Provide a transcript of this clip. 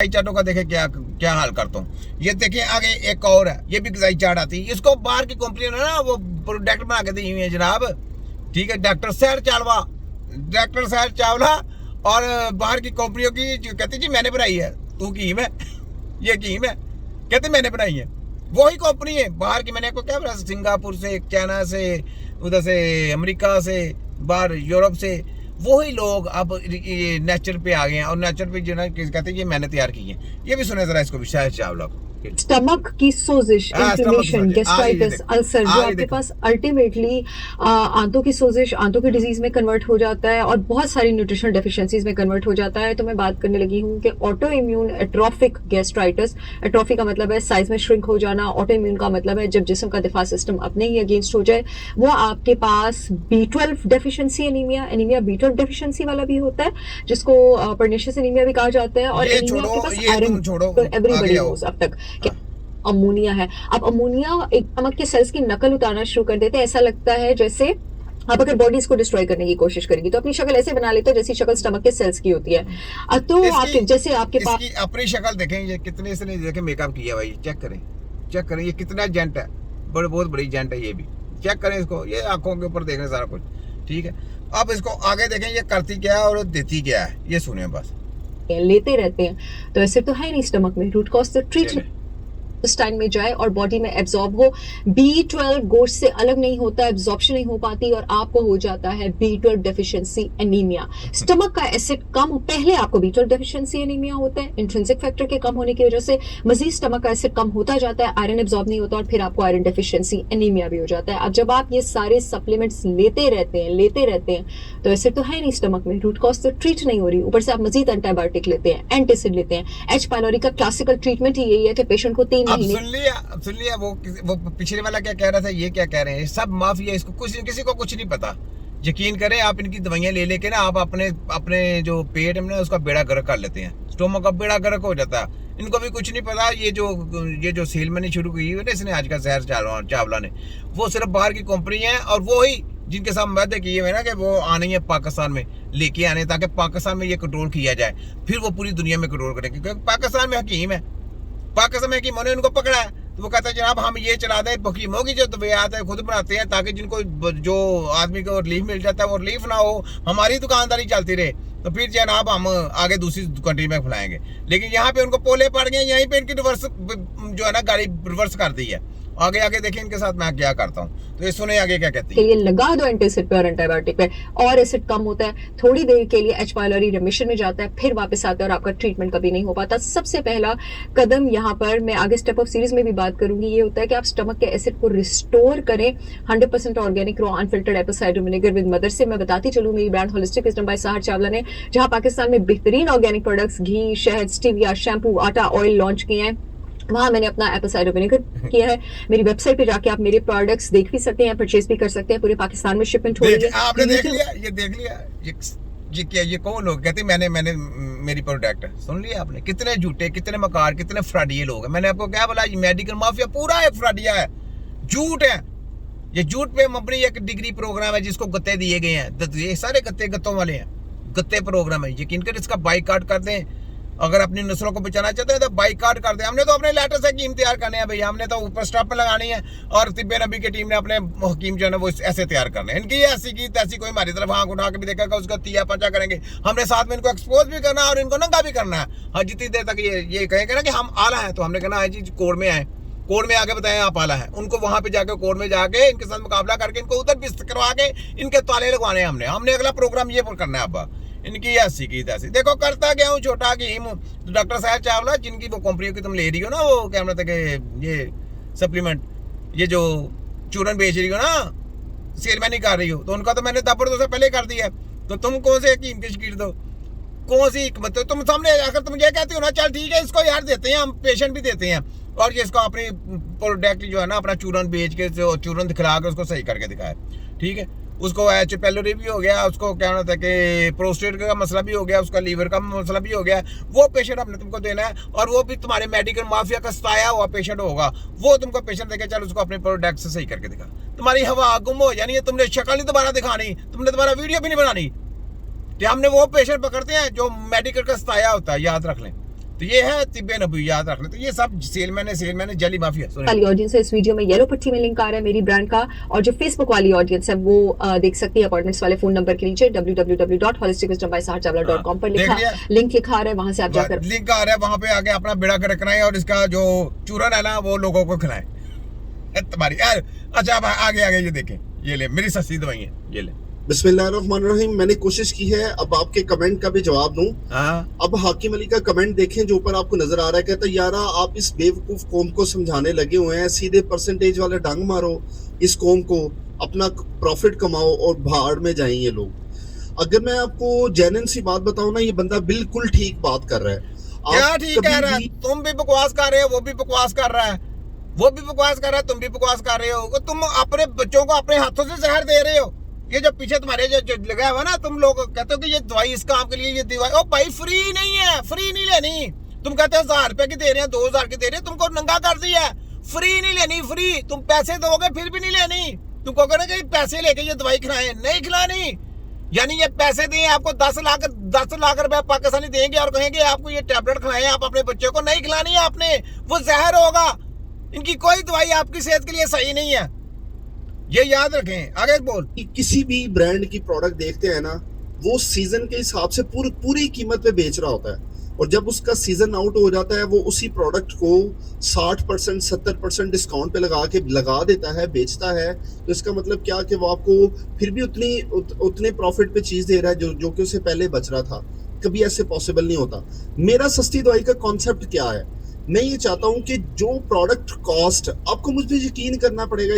चार्टों का देखे क्या क्या हाल करता हूँ। ये देखिए आगे एक और है, ये भी ग्जाई चार्ट आती है। इसको बाहर की कंपनी ने ना वो प्रोडक्ट बना के दी हुई है जनाब। ठीक है, डॉक्टर सैर चावला और बाहर की कंपनियों की जो कहती जी मैंने बनाई है, तू कीम है ये कीम है, कहते मैंने बनाई है। वही कंपनी है बाहर की। मैंने आपको क्या बताया, सिंगापुर से, चाइना से, उधर से अमेरिका से, बाहर यूरोप से, वही लोग अब नेचर पे आ गए हैं। और नेचर पे जो ना कहते हैं ये मैंने तैयार की है। ये भी सुने जरा इसको भी, शायद चावला को। स्टमक की सोजिश, इन्फ्लेमेशन, गेस्ट्राइटिस, अल्सर जो आपके पास अल्टीमेटली आंतों की सोजिश, आंतों की डिजीज में कन्वर्ट हो जाता है और बहुत सारी न्यूट्रिशनल डेफिशिएंसीज में कन्वर्ट हो जाता है। तो मैं बात करने लगी हूँ कि auto immune atrophic gastritis. Atrophy का मतलब है साइज में श्रिंक हो जाना, ऑटो इम्यून का मतलब है जब जिस्म का दिफा सिस्टम अपने ही अगेंस्ट हो जाए। वो आपके पास B12 deficiency anaemia B12 deficiency वाला भी होता है, जिसको पर्निशियस एनीमिया भी कहा जाता है। और एनीमिया आपके पास आयरन, तो एवरीबॉडी नोज अब तक अमोनिया है। अब अमोनिया एक स्टमक के सेल्स की नकल उतारना शुरू कर देते हैं। ऐसा लगता है जैसे आप अगर बॉडी इसको डिस्ट्रॉय करने की कोशिश करेगी तो अपनी शक्ल ऐसे बना लेते हो जैसी शक्ल स्टमक के सेल्स की होती है। तो आपके जैसे आपके पास अपनी शक्ल देखें, ये कितने इसने देखे मेकअप किया भाई, चेक करें ये कितना जेंट है, बहुत बड़ी जेंट है। ये भी चेक करें इसको, ये आंखों के ऊपर देख रहे सारा कुछ। ठीक है, अब इसको आगे देखें ये करती क्या है और देती क्या है, ये सुने बस। लेते रहते हैं तो ऐसे तो है नहीं स्टमक में। रूट कॉज तो ट्रीट टाइम में जाए और बॉडी में एब्जॉर्ब हो। B12 गोश्त से अलग नहीं होता, एब्जॉर्प्शन नहीं हो पाती और आपको हो जाता है B12 डेफिशिएंसी एनीमिया। स्टमक का एसिड कम, पहले आपको B12 डेफिशिएंसी एनीमिया होता है इंट्रिंसिक फैक्टर के कम होने की वजह से, मजीद स्टमक का एसिड कम होता जाता है, आयरन एब्जॉर्ब नहीं होता और फिर आपको आयरन डेफिशिएंसी एनीमिया भी हो जाता है। अब जब आप ये सारे सप्लीमेंट्स लेते रहते हैं तो एसिड तो है नहीं स्टमक में, रूट कॉज तो ट्रीट नहीं हो रही, ऊपर से आप मजीद एंटीबायोटिक लेते हैं, एंटासिड लेते हैं। H पायलोरी का क्लासिकल ट्रीटमेंट ही यही है कि पेशेंट को 3 अब सुन लिया वो पिछले वाला क्या कह रहा था, ये क्या कह रहे हैं, सब माफिया। इसको किसी को कुछ नहीं पता। यकीन करें आप, इनकी दवाइयां ले लेके ना आप अपने जो पेट में ना उसका बेड़ा गर्क कर लेते हैं, स्टोमक का बेड़ा गर्क हो जाता है। इनको भी कुछ नहीं पता। ये जो सेल मैंने शुरू की है ना इसने आज का शहर चावला ने, वो सिर्फ बाहर की कंपनी है और वो ही जिनके साथ वादे किए हुए ना कि वो आने हैं पाकिस्तान में, लेके आने ताकि पाकिस्तान में ये कंट्रोल किया जाए, फिर वो पूरी दुनिया में कंट्रोल करें। क्योंकि पाकिस्तान में हकीम है, पाकिस्तान में हकीमों ने उनको पकड़ा है। तो वो कहता है जनाब हम ये चला दें, हकीमों की जो दवाइयात है खुद बनाते हैं ताकि जिनको जो आदमी को रिलीफ मिल जाता है वो रिलीफ ना हो, हमारी दुकानदारी चलती रहे। तो फिर जनाब हम आगे दूसरी कंट्री में फैलाएंगे। लेकिन यहाँ पे उनको पोले पड़ गए, यहीं पे इनकी रिवर्स जो है ना गाड़ी रिवर्स कर दी है। आगे देखिए इनके साथ मैं क्या करता हूँ। तो ये सुने आगे क्या कहती है। ये लगा दो एंटासिड पे और एंटीबायोटिक पे और एसिड कम होता है, थोड़ी देर के लिए H पायलोरी रिमिशन में जाता है, फिर वापस आता है और आपका ट्रीटमेंट कभी नहीं हो पाता। सबसे पहला कदम यहाँ पर मैं आगे स्टेप ऑफ सीरीज में भी बात करूंगी, ये होता है कि आप स्टमक के एसिड को रिस्टोर करें 100% organic raw unfiltered apple cider vinegar with mother से। मैं बताती चलूँ मेरी brand holistic wisdom by Sahar Chawla ने जहां पाकिस्तान में बेहतरीन ऑर्गेनिक प्रोडक्ट्स घी, शहद, स्टीविया, शैम्पू, आटा, ऑयल लॉन्च किए हैं। वहां मैंने अपना एप्पल साइडर विनेगर किया है। मेरी वेबसाइट पे जाके आप मेरे प्रोडक्ट्स देख भी सकते हैं, परचेज भी कर सकते हैं। पूरे पाकिस्तान में शिपमेंट हो रही है। आपने देख लिया, ये देख लिया, ये क्या, ये कौन लोग कहते मैंने मेरी प्रोडक्ट है। सुन लिया आपने, कितने झूठे, कितने मकार, कितने फ्रॉडिये लोग हैं। मैंने आपको क्या बोला, ये मेडिकल माफिया पूरा है, फ्रॉडिया है, झूठ है। ये झूठ पे अपनी एक डिग्री प्रोग्राम है जिसको गत्ते दिए गए हैं। ये सारे गत्तों वाले हैं, गत्ते प्रोग्राम है। यकीन कर इसका बाइकाट कर दें। अगर अपनी नस्लों को बचाना चाहते हैं तो बाइकाट कर दे। हमने तो अपने लेटर से हकीम तैयार करने हैं भाई, हमने तो ऊपर स्टॉप में लगानी है और तिब्बे नबी की टीम ने अपने हकीम जो है ना वो ऐसे तैयार करने हैं। इनकी ऐसी की तैसी कोई हमारी तरफ आंख उठा के भी देखेगा उसका तिया पंचा करेंगे। हमने साथ में इनको एक्सपोज भी करना है और इनको नंगा भी करना है। हाँ, जितनी देर तक ये कहेंगे ना कि हम आला है तो हमने कहना है जी कोर्ट में आए, कोर्ट में आके बताएं आप आला है। उनको वहां पे जाके कोर्ट में जाके इनके साथ मुकाबला करके इनको उधर भी करवा के इनके ताले लगवाने हैं। हमने अगला प्रोग्राम ये करना है। अब इनकी ऐसी की तैसी देखो करता गया हूँ छोटा हकीम डॉक्टर साहब चावला, जिनकी वो कंपनी की तुम ले रही हो ना, वो क्या मतलब कि ये सप्लीमेंट, ये जो चूरन बेच रही हो ना, सेल में नहीं कर रही हो, तो उनका तो मैंने दबड़ से पहले कर दिया। तो तुम कौन से हकीम की शकीर दो, कौन सी हिकमत, तुम सामने अगर तुम ये कहते हो ना चल ठीक है इसको यार देते हैं, हम पेशेंट भी देते हैं और ये इसको अपनी प्रोडक्ट जो है ना अपना चूरन बेच के चूरन दिखला के उसको सही करके दिखाए। ठीक है, उसको H पायलोरी भी हो गया, उसको क्या होता है कि प्रोस्टेट का मसला भी हो गया, उसका लीवर का मसला भी हो गया। वो पेशेंट हमने तुमको देना है और वो भी तुम्हारे मेडिकल माफिया का सताया हुआ पेशेंट होगा। वो तुमको पेशेंट देके चल उसको अपने प्रोडक्ट से सही करके दिखा। तुम्हारी हवा गुम हो जानी है, तुमने शक्ल नहीं दोबारा दिखानी, तुमने दोबारा वीडियो भी नहीं बनानी। हमने वो पेशेंट पकड़ते हैं जो मेडिकल का सताया होता है, याद रख लें। तो ये है तिब्बे नबी, याद रखना। तो ये सब सेलमैन है जली माफिया। वाली ऑडियंस है, इस वीडियो में येलो पट्टी में लिंक आ रहा है मेरी ब्रांड का, और जो फेसबुक वाली ऑडियंस है वो देख सकती है अपॉइंटमेंट्स वाले फोन नंबर के नीचे www.holisticwisdom.com पर लिंक लिखा आ रहा है, वहां से आप जाकर लिंक आ रहा है, वहां पे आके अपना बेड़ा गर्क कराएं और इसका जो चूरन है ना वो लोगों को खिलाएं तुम्हारी यार। अच्छा अब आगे ये देखें, ये ले मेरी सस्ती दवाई है, ये ले। बिस्मिल्लाहिर्रहमानिर्रहीम। मैंने कोशिश की है अब आपके कमेंट का भी जवाब दूं। अब हाकिम अली का कमेंट देखें जो ऊपर आपको नजर आ रहा है, कहता है यारा आप इस बेवकूफ कौम को समझाने लगे हुए हैं, सीधे परसेंटेज वाले डंग मारो इस कौम को, अपना प्रॉफिट कमाओ और भाड़ में जाएं ये लोग। अगर मैं आपको जेन्युइन सी बात बताऊं ना, ये बंदा बिल्कुल ठीक बात कर रहा है। क्या ठीक कह रहा है? तुम भी बकवास कर रहे हो, वो भी बकवास कर रहा है, वो भी बकवास कर रहा है, तुम भी बकवास कर रहे हो। तुम अपने बच्चों को अपने हाथों से जहर दे रहे हो। ये जो पीछे तुम्हारे जो लगा हुआ ना, तुम लोग कहते हो कि ये दवाई इस काम के लिए, ये दवाई ओ भाई फ्री नहीं है, फ्री नहीं लेनी। तुम कहते हो 1000 रुपए की दे रहे हैं, 2000 की दे रहे हैं, तुमको नंगा कर दिया है। फ्री नहीं लेनी, फ्री तुम पैसे दोगे फिर भी नहीं लेनी। तुम कहोगे ना कि पैसे लेके ये दवाई खिलाएं, नहीं खिलानी। यानी ये पैसे दें आपको 10 लाख रुपए पाकिस्तानी देंगे और कहेंगे आपको ये टैबलेट खिलाएं, आप अपने बच्चों को, नहीं खिलानी है आपने, वो जहर होगा। इनकी कोई दवाई आपकी सेहत के लिए सही नहीं है, ये याद रखें। आगे बोल। किसी भी ब्रांड की प्रोडक्ट देखते हैं ना, वो सीजन के हिसाब से पूरी कीमत पे बेच रहा होता है, और जब उसका सीजन आउट हो जाता है वो उसी प्रोडक्ट को 60% 70% डिस्काउंट पे लगा देता है, बेचता है। तो इसका मतलब क्या कि वो आपको फिर भी उतने प्रॉफिट पे चीज दे रहा है जो कि उसे पहले बच रहा था। कभी ऐसे पॉसिबल नहीं होता। मेरा सस्ती दवाई का कॉन्सेप्ट क्या है, मैं ये चाहता हूं कि जो प्रोडक्ट कॉस्ट, आपको मुझ पे यकीन करना पड़ेगा,